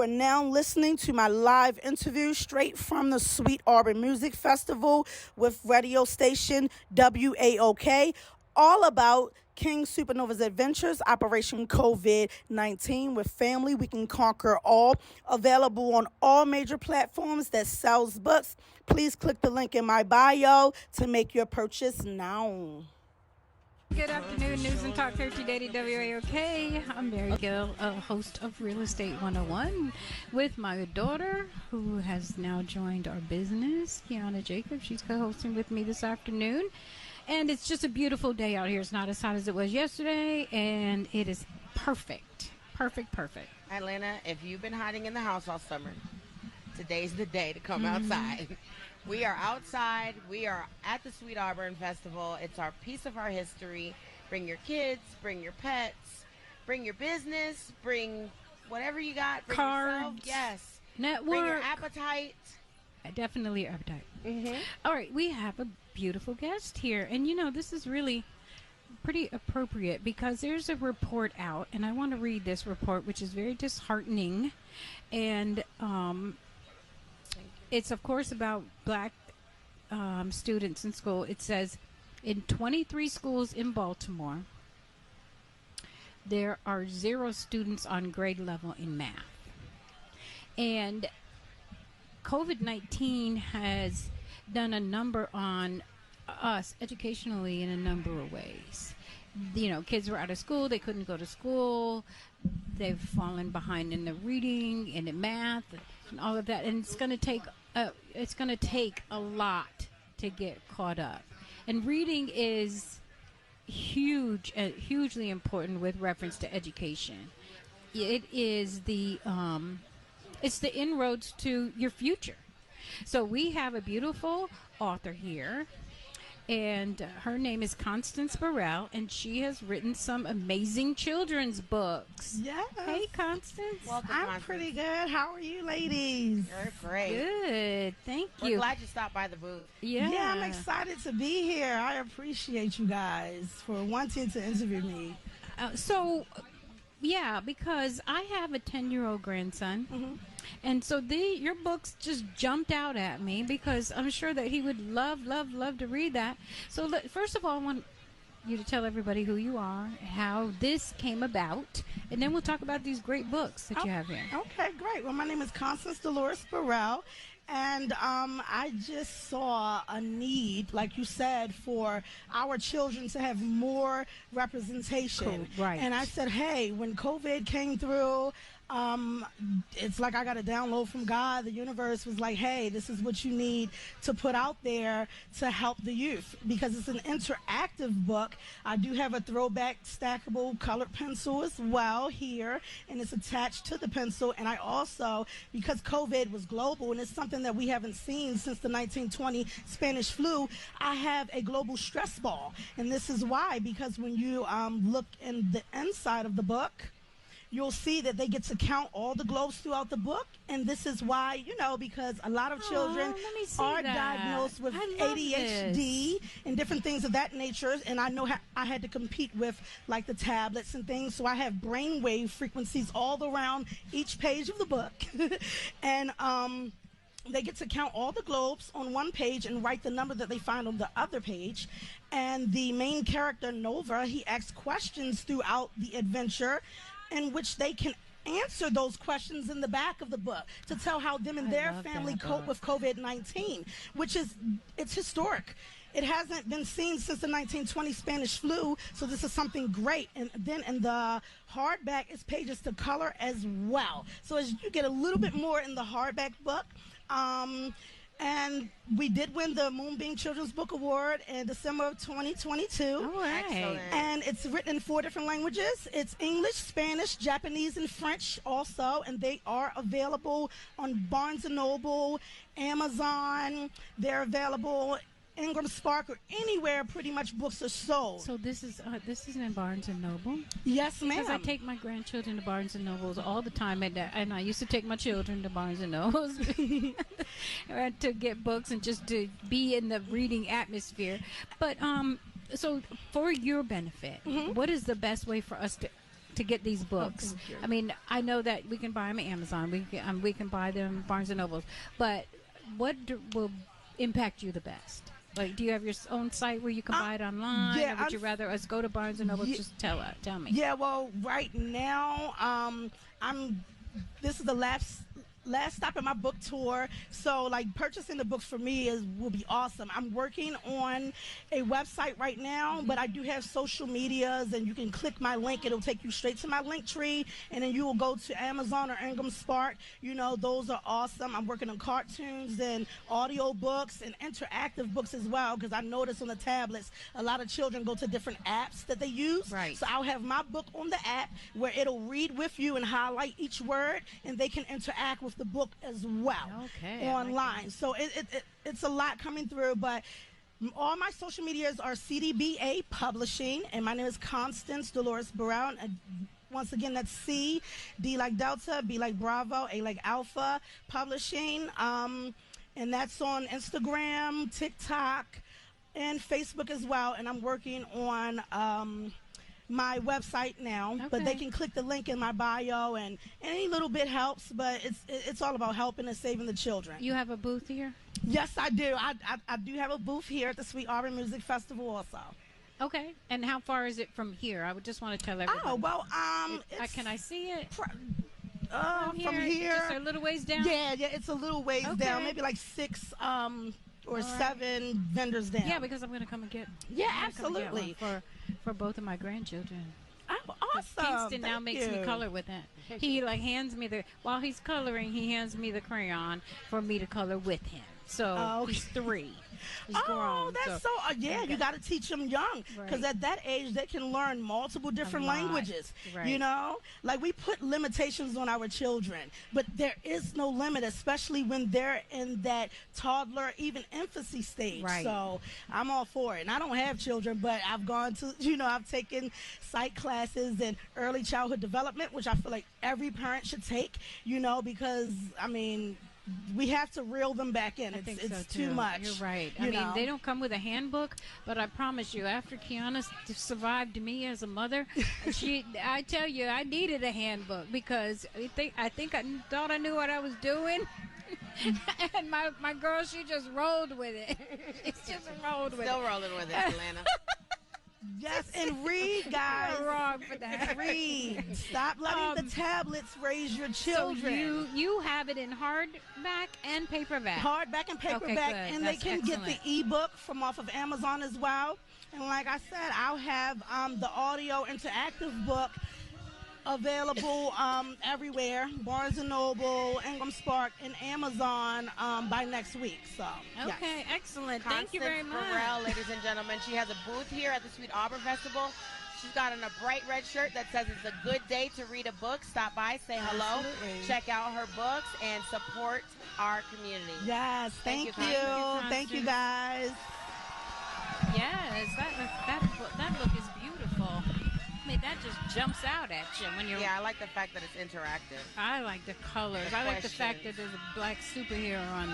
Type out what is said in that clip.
You are now listening to my live interview straight from the Sweet Auburn Music Festival with radio station WAOK, all about King Supernova's adventures, Operation COVID-19. With family, we can conquer all. Available on all major platforms that sells books. Please click the link in my bio to make your purchase now. Good afternoon, News and Talk 1380 WAOK. I'm Mary Gill, a host of Real Estate 101, with my daughter, who has now joined our business, Kiana Jacobs. She's co-hosting with me this afternoon. And it's just a beautiful day out here. It's not as hot as it was yesterday, and it is perfect. Perfect. Atlanta, if you've been hiding in the house all summer, today's the day to come outside. We are outside. We are at the Sweet Auburn Festival. It's our piece of our history. Bring your kids, bring your pets, bring your business, bring whatever you got. Bring cards, yourself. Yes. Network. Bring your appetite. Definitely appetite. Mm-hmm. All right, we have a beautiful guest here. And, you know, this is really pretty appropriate because there's a report out, and I want to read this report, which is very disheartening. And it's, of course, about black students in school. It says, in 23 schools in Baltimore, there are 0 students on grade level in math. And COVID-19 has done a number on us educationally in a number of ways. You know, kids were out of school. They couldn't go to school. They've fallen behind in the reading and in math and all of that. And it's going to take a lot to get caught up. And reading is hugely important with reference to education. It is it's the inroads to your future. So we have a beautiful author here, and her name is Constance Burrell, and she has written some amazing children's books. Yes. Hey, Constance. Welcome, I'm Constance. pretty good. How are you, ladies? You're great. Good. Thank you. We're glad you stopped by the booth. Yeah, I'm excited to be here. I appreciate you guys for wanting to interview me. Because I have a 10-year-old grandson. Mm-hmm. And so your books just jumped out at me because I'm sure that he would love to read that. So first of all, I want you to tell everybody who you are, how this came about, and then we'll talk about these great books that you have here. Okay, great. Well, my name is Constance Delores Burrell, and I just saw a need, like you said, for our children to have more representation. Cool. Right. And I said, hey, when COVID came through, it's like I got a download from God. The universe was like, hey, this is what you need to put out there to help the youth, because it's an interactive book. I do have a throwback stackable colored pencil as well here, and it's attached to the pencil. And I also, because COVID was global and it's something that we haven't seen since the 1920 Spanish flu, I have a global stress ball. And this is why, because when you look in the inside of the book, you'll see that they get to count all the globes throughout the book. And this is why, because a lot of children are diagnosed with ADHD and different things of that nature. And I know I had to compete with like the tablets and things. So I have brainwave frequencies all around each page of the book. And they get to count all the globes on one page and write the number that they find on the other page. And the main character, Nova, he asks questions throughout the adventure in which they can answer those questions in the back of the book to tell how them and their family cope with COVID-19, which it's historic. It hasn't been seen since the 1920 Spanish flu, so this is something great. And then in the hardback, it's pages to color as well. So as you get a little bit more in the hardback book, and we did win the Moonbeam Children's Book Award in December of 2022. All right. Excellent. And it's written in 4 different languages. It's English, Spanish, Japanese, and French also. And they are available on Barnes & Noble, Amazon. They're available Ingram Spark, or anywhere pretty much books are sold. So this is in Barnes and Noble. Yes, ma'am. Because I take my grandchildren to Barnes and Nobles all the time, and I used to take my children to Barnes and Nobles to get books and just to be in the reading atmosphere. But so for your benefit, what is the best way for us to to get these books? I mean, I know that we can buy them at Amazon. We can buy them Barnes and Nobles. But what will impact you the best? Like, do you have your own site where you can buy it online? Yeah, or would you rather us go to Barnes and Noble? Just tell me. Yeah, well, right now, this is the last stop in my book tour, so like purchasing the books for me will be awesome. I'm working on a website right now, but I do have social medias, and you can click my link. It'll take you straight to my link tree, and then you will go to Amazon or Ingram Spark. You know, those are awesome. I'm working on cartoons and audio books and interactive books as well, because I noticed on the tablets a lot of children go to different apps that they use. Right. So I'll have my book on the app where it'll read with you and highlight each word, and they can interact with the book as well online. So it's a lot coming through, but all my social medias are CDBA Publishing, and my name is Constance Delores Burrell. Once again, that's C, D like Delta, B like Bravo, A like Alpha Publishing, and that's on Instagram, TikTok, and Facebook as well. And I'm working on my website now, but they can click the link in my bio, and any little bit helps, but it's all about helping and saving the children. You have a booth here? Yes, I do. I do have a booth here at the Sweet Auburn Music Festival also. Okay. And how far is it from here? I would just want to tell everybody. Oh, well, can I see it? From here. Just a little ways down? Yeah, it's a little ways down, maybe like 6 or 7 vendors down. Yeah, because I'm going to come and get. Yeah, absolutely. For both of my grandchildren. Oh, awesome. Kingston now makes me color with it. He hands me while he's coloring, he hands me the crayon for me to color with him. So he's 3. He's grown. That's you got to teach them young, because at that age they can learn multiple different languages. Right. You know, like we put limitations on our children, but there is no limit, especially when they're in that toddler, even infancy stage. Right. So I'm all for it. And I don't have children, but I've gone to, I've taken psych classes and early childhood development, which I feel like every parent should take. Because I mean, we have to reel them back in. It's too much. You're right. I mean, they don't come with a handbook, but I promise you, after Kiana survived me as a mother, I tell you, I needed a handbook, because I thought I knew what I was doing. And my girl, she just rolled with it. It's just rolled with it. Still rolling with it, Atlanta. Yes, and read, guys. You're wrong for that. Read. Stop letting the tablets raise your children. So you have it in hardback and paperback. Hardback and paperback, and they can get the ebook from off of Amazon as well. And like I said, I'll have the audio interactive book available everywhere, Barnes and Noble, Ingram Spark, and Amazon by next week. So okay, excellent. Constance Thank you very much. Burrell, ladies and gentlemen. She has a booth here at the Sweet Auburn Festival. She's got on a bright red shirt that says it's a good day to read a book. Stop by, say hello, check out her books, and support our community. Yes, thank you. Thank you, guys. Yes, that book is beautiful. I mean, that just jumps out at you when you're. Yeah, I like the fact that it's interactive. I like the colors. I like the fact that there's a black superhero on